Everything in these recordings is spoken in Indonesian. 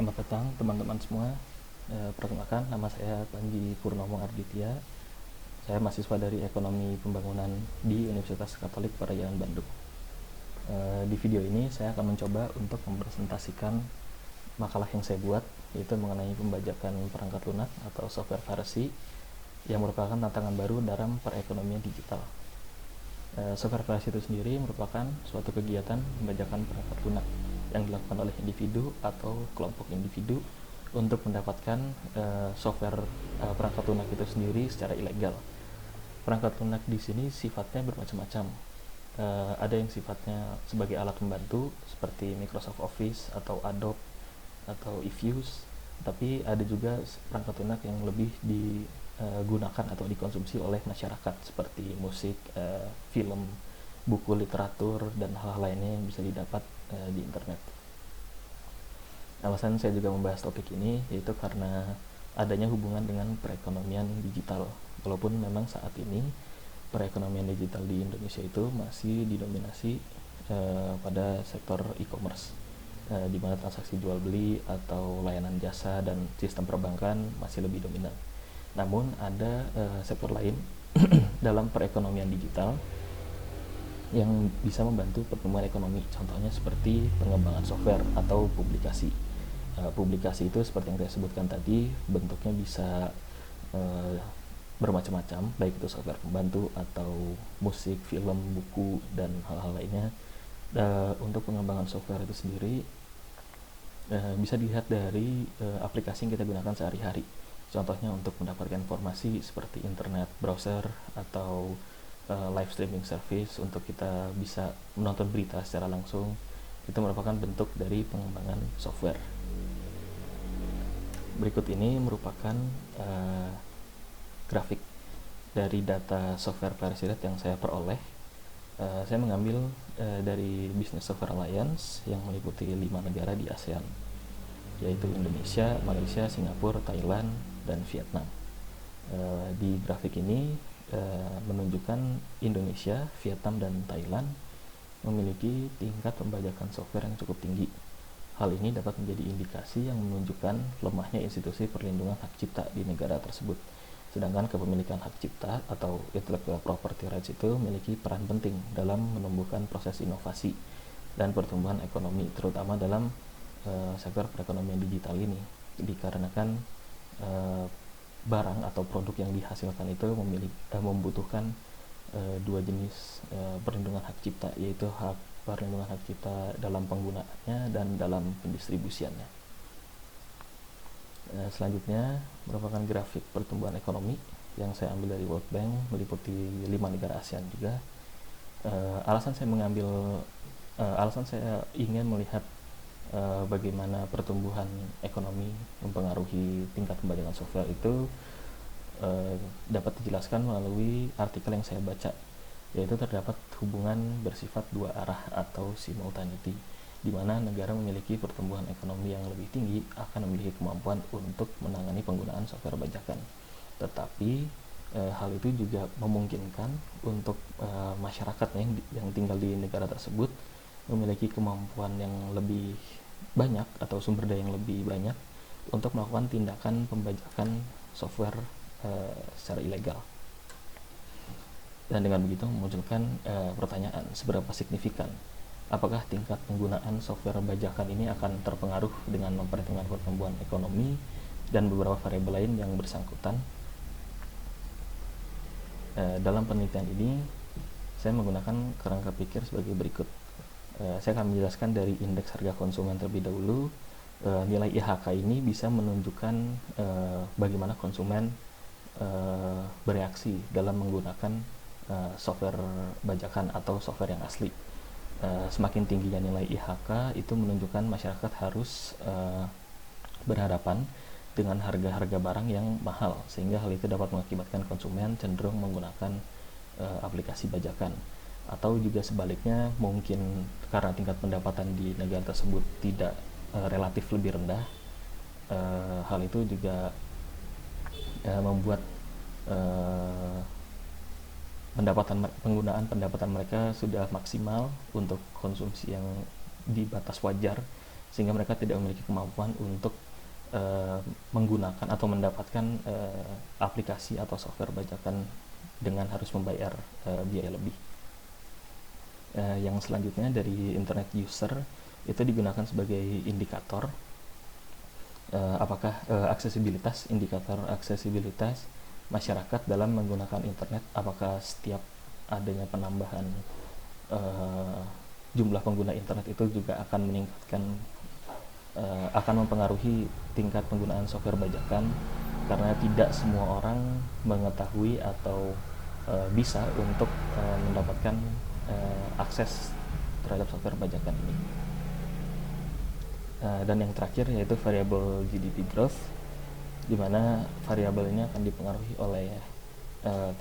Selamat datang teman-teman semua. Perkenalkan, nama saya Panji Purnomo Arditya. Saya mahasiswa dari Ekonomi Pembangunan di Universitas Katolik Parahyangan Bandung. Di video ini saya akan mencoba untuk mempresentasikan makalah yang saya buat, yaitu mengenai pembajakan perangkat lunak atau software piracy yang merupakan tantangan baru dalam perekonomian digital. Software piracy itu sendiri merupakan suatu kegiatan pembajakan perangkat lunak yang dilakukan oleh individu atau kelompok individu untuk mendapatkan software perangkat lunak itu sendiri secara ilegal. Perangkat lunak di sini sifatnya bermacam-macam. Ada yang sifatnya sebagai alat pembantu seperti Microsoft Office atau Adobe atau eViews, tapi ada juga perangkat lunak yang lebih digunakan atau dikonsumsi oleh masyarakat seperti musik, film, buku literatur, dan hal-hal lainnya yang bisa didapat di internet. Alasan saya juga membahas topik ini yaitu karena adanya hubungan dengan perekonomian digital. Walaupun memang saat ini perekonomian digital di Indonesia itu masih didominasi pada sektor e-commerce, di mana transaksi jual beli atau layanan jasa dan sistem perbankan masih lebih dominan. Namun ada sektor lain dalam perekonomian digital yang bisa membantu pertumbuhan ekonomi. Contohnya seperti pengembangan software atau publikasi. Publikasi itu seperti yang saya sebutkan tadi, bentuknya bisa bermacam-macam, baik itu software pembantu atau musik, film, buku, dan hal-hal lainnya. Untuk pengembangan software itu sendiri bisa dilihat dari aplikasi yang kita gunakan sehari-hari. Contohnya untuk mendapatkan informasi seperti internet, browser, atau live streaming service untuk kita bisa menonton berita secara langsung. Itu merupakan bentuk dari pengembangan software. Berikut ini merupakan grafik dari data software piracy rate yang saya peroleh. Saya mengambil dari Business Software Alliance yang meliputi 5 negara di ASEAN, yaitu Indonesia, Malaysia, Singapura, Thailand, dan Vietnam. Di grafik ini menunjukkan Indonesia, Vietnam, dan Thailand memiliki tingkat pembajakan software yang cukup tinggi. Hal ini dapat menjadi indikasi yang menunjukkan lemahnya institusi perlindungan hak cipta di negara tersebut. Sedangkan kepemilikan hak cipta atau intellectual property rights itu memiliki peran penting dalam menumbuhkan proses inovasi dan pertumbuhan ekonomi, terutama dalam sektor perekonomian digital ini, dikarenakan barang atau produk yang dihasilkan itu membutuhkan dua jenis perlindungan hak cipta, yaitu perlindungan hak cipta dalam penggunaannya dan dalam pendistribusiannya. Selanjutnya merupakan grafik pertumbuhan ekonomi yang saya ambil dari World Bank, meliputi 5 negara ASEAN juga. Alasan saya ingin melihat bagaimana pertumbuhan ekonomi mempengaruhi tingkat pembajakan software itu dapat dijelaskan melalui artikel yang saya baca, yaitu terdapat hubungan bersifat dua arah atau simultaneity, di mana negara memiliki pertumbuhan ekonomi yang lebih tinggi akan memiliki kemampuan untuk menangani penggunaan software bajakan. Tetapi hal itu juga memungkinkan untuk masyarakat yang tinggal di negara tersebut memiliki kemampuan yang lebih banyak atau sumber daya yang lebih banyak untuk melakukan tindakan pembajakan software secara ilegal. Dan dengan begitu memunculkan pertanyaan, seberapa signifikan apakah tingkat penggunaan software bajakan ini akan terpengaruh dengan memperhitungkan pertumbuhan ekonomi dan beberapa variabel lain yang bersangkutan. Dalam penelitian ini saya menggunakan kerangka pikir sebagai berikut. Saya akan menjelaskan dari indeks harga konsumen terlebih dahulu. Nilai IHK ini bisa menunjukkan bagaimana konsumen bereaksi dalam menggunakan software bajakan atau software yang asli. Semakin tingginya nilai IHK itu menunjukkan masyarakat harus berhadapan dengan harga-harga barang yang mahal, sehingga hal itu dapat mengakibatkan konsumen cenderung menggunakan aplikasi bajakan. Atau juga sebaliknya, mungkin karena tingkat pendapatan di negara tersebut tidak relatif lebih rendah, hal itu juga membuat pendapatan mereka sudah maksimal untuk konsumsi yang di batas wajar, sehingga mereka tidak memiliki kemampuan untuk menggunakan atau mendapatkan aplikasi atau software bajakan dengan harus membayar biaya lebih. Yang selanjutnya dari internet user itu digunakan sebagai indikator apakah indikator aksesibilitas masyarakat dalam menggunakan internet, apakah setiap adanya penambahan jumlah pengguna internet itu juga akan meningkatkan akan mempengaruhi tingkat penggunaan software bajakan, karena tidak semua orang mengetahui atau bisa untuk mendapatkan akses terhadap software bajakan ini. Dan yang terakhir yaitu variabel GDP growth, di mana variabel ini akan dipengaruhi oleh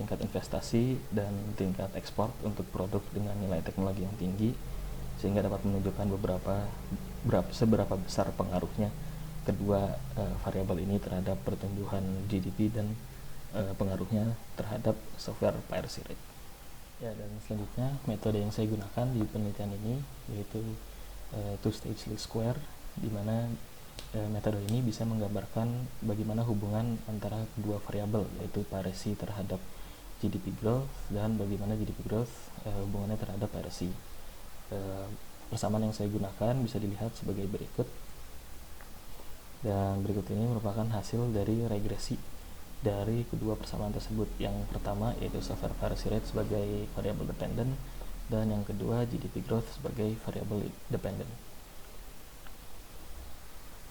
tingkat investasi dan tingkat ekspor untuk produk dengan nilai teknologi yang tinggi, sehingga dapat menunjukkan seberapa besar pengaruhnya kedua variabel ini terhadap pertumbuhan GDP dan pengaruhnya terhadap software piracy rate. Ya, dan selanjutnya metode yang saya gunakan di penelitian ini yaitu two-stage least square, di mana metode ini bisa menggambarkan bagaimana hubungan antara kedua variabel, yaitu piracy terhadap GDP growth dan bagaimana GDP growth hubungannya terhadap piracy. Persamaan yang saya gunakan bisa dilihat sebagai berikut, dan berikut ini merupakan hasil dari regresi dari kedua persamaan tersebut. Yang pertama yaitu software piracy rate sebagai variabel dependent, dan yang kedua GDP growth sebagai variabel dependent.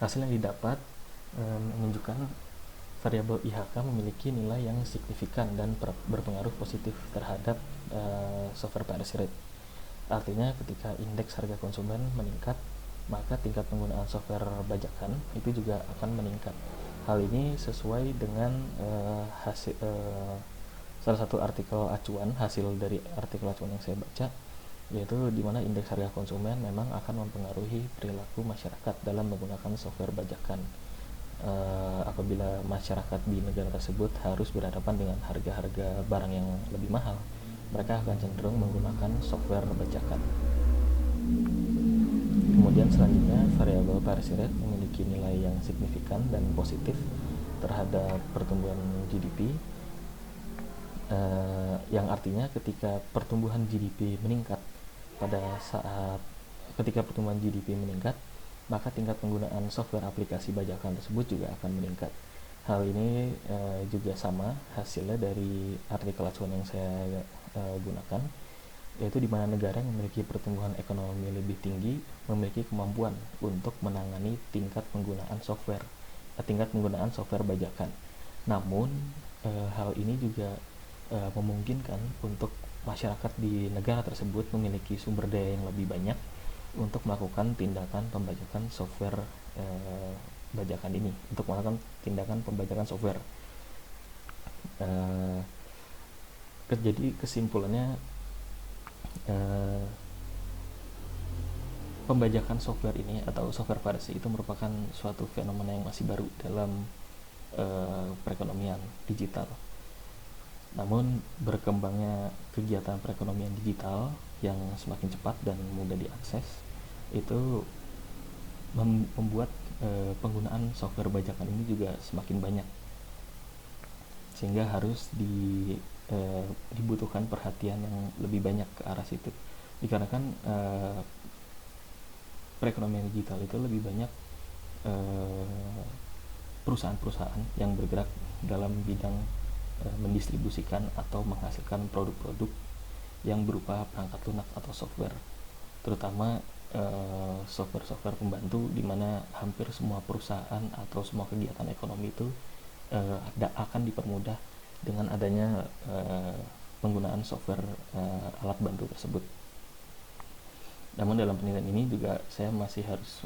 Hasil yang didapat menunjukkan variabel IHK memiliki nilai yang signifikan dan berpengaruh positif terhadap software piracy rate. Artinya ketika indeks harga konsumen meningkat, maka tingkat penggunaan software bajakan itu juga akan meningkat. Hal ini sesuai dengan salah satu artikel acuan, hasil dari artikel acuan yang saya baca, yaitu di mana indeks harga konsumen memang akan mempengaruhi perilaku masyarakat dalam menggunakan software bajakan. Apabila masyarakat di negara tersebut harus berhadapan dengan harga-harga barang yang lebih mahal, mereka akan cenderung menggunakan software bajakan. Kemudian selanjutnya variabel piracy rate memiliki nilai yang signifikan dan positif terhadap pertumbuhan GDP, yang artinya ketika pertumbuhan GDP meningkat, ketika pertumbuhan GDP meningkat, maka tingkat penggunaan software aplikasi bajakan tersebut juga akan meningkat. Hal ini juga sama hasilnya dari artikel acuan yang saya gunakan, yaitu di mana negara yang memiliki pertumbuhan ekonomi lebih tinggi memiliki kemampuan untuk menangani tingkat penggunaan software bajakan. Namun hal ini juga memungkinkan untuk masyarakat di negara tersebut memiliki sumber daya yang lebih banyak untuk melakukan tindakan pembajakan software bajakan ini, untuk melakukan tindakan pembajakan software. Jadi kesimpulannya, pembajakan software ini atau software piracy itu merupakan suatu fenomena yang masih baru dalam perekonomian digital. Namun berkembangnya kegiatan perekonomian digital yang semakin cepat dan mudah diakses itu membuat penggunaan software bajakan ini juga semakin banyak, sehingga harus dibutuhkan perhatian yang lebih banyak ke arah situ, dikarenakan perekonomian digital itu lebih banyak perusahaan-perusahaan yang bergerak dalam bidang mendistribusikan atau menghasilkan produk-produk yang berupa perangkat lunak atau software, terutama software-software pembantu, di mana hampir semua perusahaan atau semua kegiatan ekonomi itu akan dipermudah dengan adanya penggunaan software alat bantu tersebut. Namun dalam penelitian ini juga saya masih harus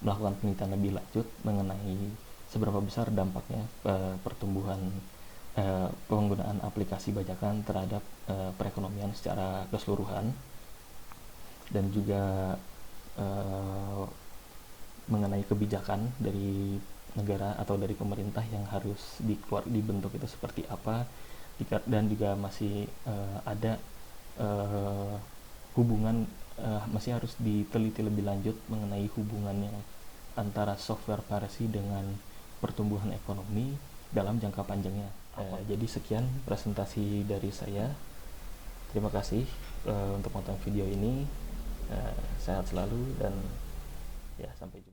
melakukan penelitian lebih lanjut mengenai seberapa besar dampaknya pertumbuhan penggunaan aplikasi bajakan terhadap perekonomian secara keseluruhan, dan juga mengenai kebijakan dari negara atau dari pemerintah yang harus dibentuk itu seperti apa, dan juga masih ada hubungan masih harus diteliti lebih lanjut mengenai hubungannya antara software piracy dengan pertumbuhan ekonomi dalam jangka panjangnya. Jadi sekian presentasi dari saya. Terima kasih untuk menonton video ini. Sehat selalu dan ya sampai jumpa.